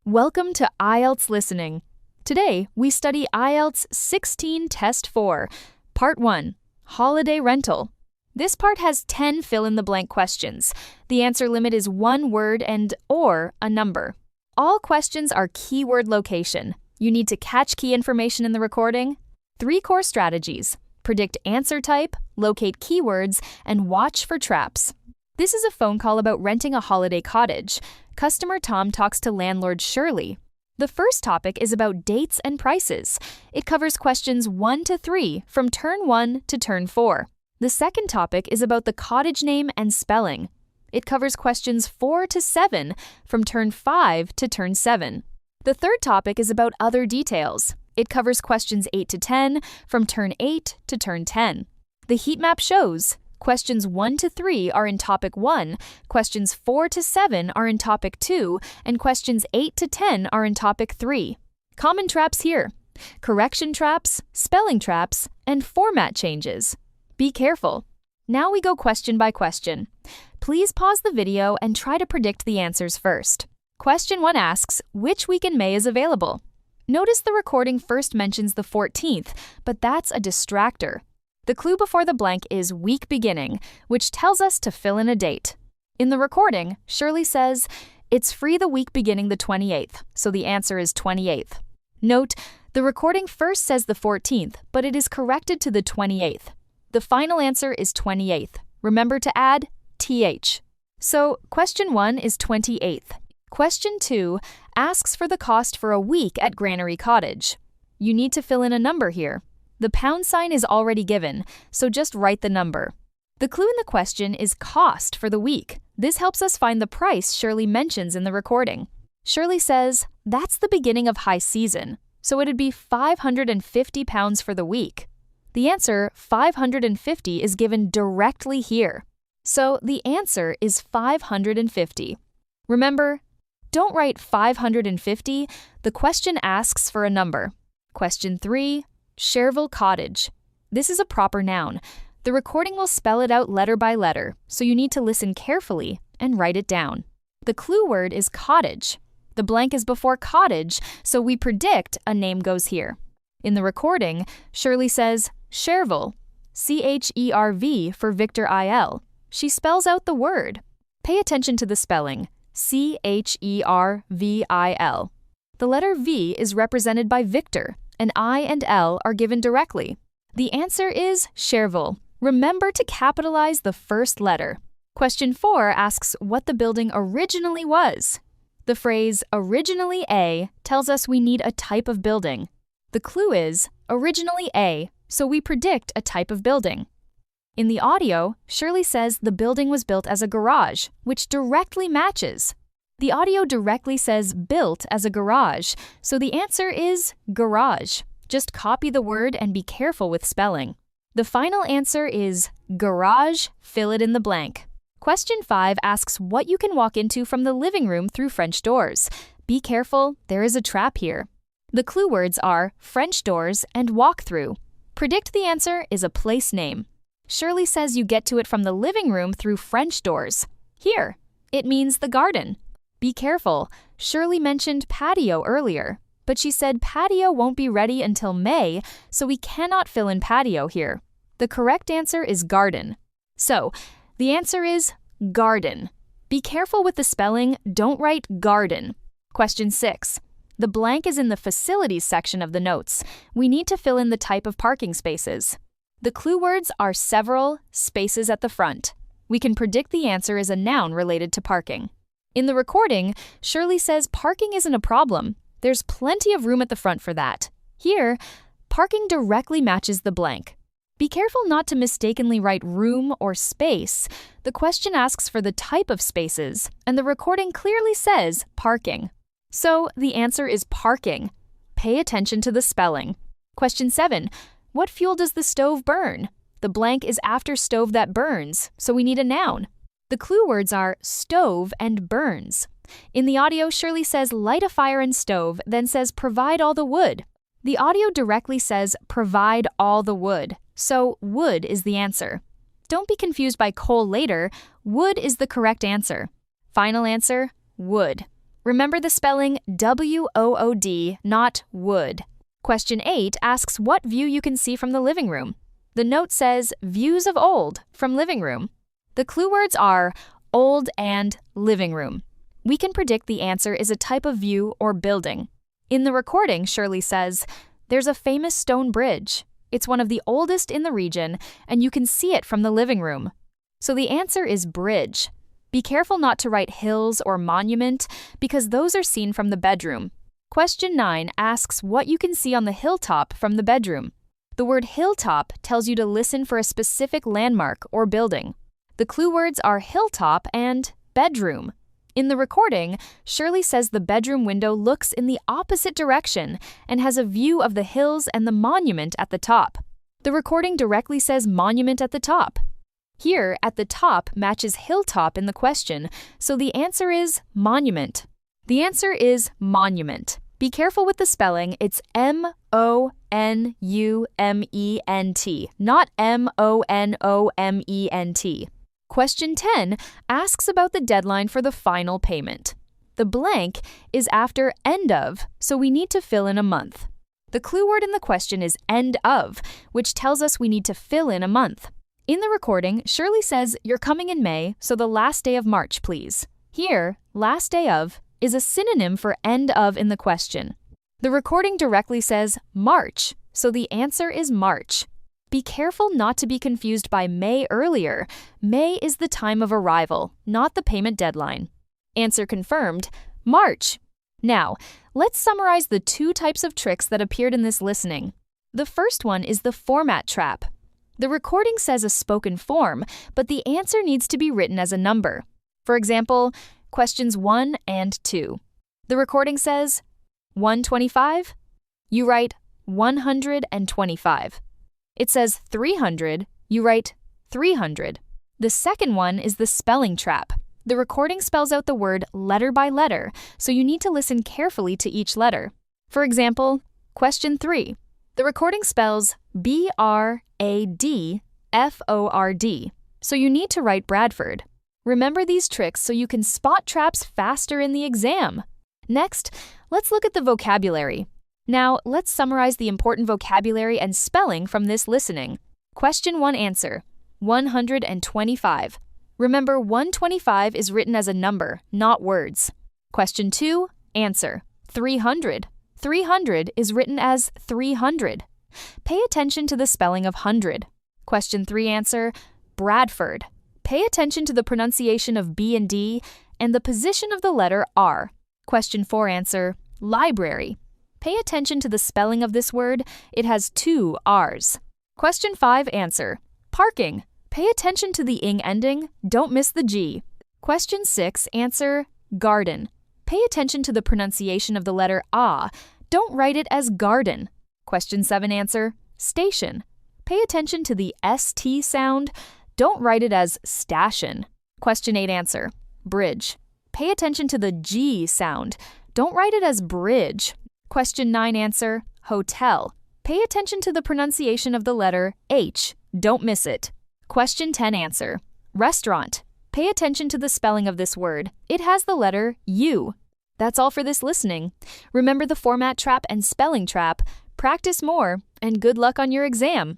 Welcome to IELTS Listening. Today, we study IELTS 16 Test 4, Part 1, Holiday Rental. This part has 10 fill-in-the-blank questions. The answer limit is one word or a number. All questions are keyword location. You need to catch key information in the recording. 3 core strategies: predict answer type, locate keywords, and watch for traps. This is a phone call about renting a holiday cottage. Customer Tom talks to landlord Shirley. The first topic is about dates and prices. It covers questions 1 to 3 from turn 1 to turn 4. The second topic is about the cottage name and spelling. It covers questions 4 to 7 from turn 5 to turn 7. The third topic is about other details. It covers questions 8 to 10 from turn 8 to turn 10. The heat map shows questions 1 to 3 are in topic 1, questions 4 to 7 are in topic 2, and questions 8 to 10 are in topic 3. Common traps here: correction traps, spelling traps, and format changes. Be careful. Now we go question by question. Please pause the video and try to predict the answers first. Question 1 asks, which week in May is available? Notice the recording first mentions the 14th, but that's a distractor. The clue before the blank is week beginning, which tells us to fill in a date. In the recording, Shirley says, it's free the week beginning the 28th, so the answer is 28th. Note, the recording first says the 14th, but it is corrected to the 28th. The final answer is 28th. Remember to add th. So, question 1 is 28th. Question 2 asks for the cost for a week at Granary Cottage. You need to fill in a number here. The pound sign is already given, so just write the number. The clue in the question is cost for the week. This helps us find the price Shirley mentions in the recording. Shirley says, that's the beginning of high season, so it'd be £550 for the week. The answer, 550, is given directly here. So the answer is 550. Remember, don't write 550. The question asks for a number. Question 3, Chervil Cottage. This is a proper noun. The recording will spell it out letter by letter, so you need to listen carefully and write it down. The clue word is cottage. The blank is before cottage, so we predict a name goes here. In the recording, Shirley says Chervil, C-H-E-R-V for Victor I-L. She spells out the word. Pay attention to the spelling, C-H-E-R-V-I-L. The letter V is represented by Victor, and I and L are given directly. The answer is Chervil. Remember to capitalize the first letter. Question 4 asks what the building originally was. The phrase originally A tells us we need a type of building. The clue is originally A, so we predict a type of building. In the audio, Shirley says the building was built as a garage, which directly matches. The audio directly says built as a garage, so the answer is garage. Just copy the word and be careful with spelling. The final answer is garage, fill it in the blank. Question 5 asks what you can walk into from the living room through French doors. Be careful, there is a trap here. The clue words are French doors and walk through. Predict the answer is a place name. Shirley says you get to it from the living room through French doors. Here, it means the garden. Be careful, Shirley mentioned patio earlier, but she said patio won't be ready until May, so we cannot fill in patio here. The correct answer is garden. So, the answer is garden. Be careful with the spelling, don't write garden. Question 6. The blank is in the facilities section of the notes. We need to fill in the type of parking spaces. The clue words are several, spaces at the front. We can predict the answer is a noun related to parking. In the recording, Shirley says parking isn't a problem. There's plenty of room at the front for that. Here, parking directly matches the blank. Be careful not to mistakenly write room or space. The question asks for the type of spaces, and the recording clearly says parking. So the answer is parking. Pay attention to the spelling. Question 7. What fuel does the stove burn? The blank is after stove that burns, so we need a noun. The clue words are stove and burns. In the audio, Shirley says light a fire and stove, then says provide all the wood. The audio directly says provide all the wood, so wood is the answer. Don't be confused by coal later. Wood is the correct answer. Final answer, wood. Remember the spelling W-O-O-D, not would. Question 8 asks what view you can see from the living room. The note says views of old from living room. The clue words are old and living room. We can predict the answer is a type of view or building. In the recording, Shirley says, "There's a famous stone bridge. It's one of the oldest in the region, and you can see it from the living room." So the answer is bridge. Be careful not to write hills or monument because those are seen from the bedroom. Question 9 asks what you can see on the hilltop from the bedroom. The word hilltop tells you to listen for a specific landmark or building. The clue words are hilltop and bedroom. In the recording, Shirley says the bedroom window looks in the opposite direction and has a view of the hills and the monument at the top. The recording directly says monument at the top. Here, at the top matches hilltop in the question, so the answer is monument. The answer is monument. Be careful with the spelling. It's M-O-N-U-M-E-N-T, not M-O-N-O-M-E-N-T. Question 10 asks about the deadline for the final payment. The blank is after end of, so we need to fill in a month. The clue word in the question is end of, which tells us we need to fill in a month. In the recording, Shirley says, "You're coming in May, so the last day of March, please." Here, last day of is a synonym for end of in the question. The recording directly says March, so the answer is March. Be careful not to be confused by May earlier. May is the time of arrival, not the payment deadline. Answer confirmed, March. Now, let's summarize the 2 types of tricks that appeared in this listening. The first one is the format trap. The recording says a spoken form, but the answer needs to be written as a number. For example, questions 1 and 2. The recording says 125. You write 125. It says 300, you write 300. The second one is the spelling trap. The recording spells out the word letter by letter, so you need to listen carefully to each letter. For example, question 3. The recording spells B-R-A-D-F-O-R-D, so you need to write Bradford. Remember these tricks so you can spot traps faster in the exam. Next, let's look at the vocabulary. Now, let's summarize the important vocabulary and spelling from this listening. Question 1 answer, 125. Remember, 125 is written as a number, not words. Question 2 answer, 300. 300 is written as 300. Pay attention to the spelling of hundred. Question 3 answer, Bradford. Pay attention to the pronunciation of B and D and the position of the letter R. Question 4 answer, library. Pay attention to the spelling of this word. It has 2 R's. Question 5 answer, parking. Pay attention to the ing ending. Don't miss the G. Question 6 answer, garden. Pay attention to the pronunciation of the letter A. Don't write it as garden. Question 7 answer, station. Pay attention to the ST sound. Don't write it as station. Question 8 answer, bridge. Pay attention to the G sound. Don't write it as bridge. Question 9 answer, hotel. Pay attention to the pronunciation of the letter H. Don't miss it. Question 10 answer, restaurant. Pay attention to the spelling of this word. It has the letter U. That's all for this listening. Remember the format trap and spelling trap. Practice more, and good luck on your exam.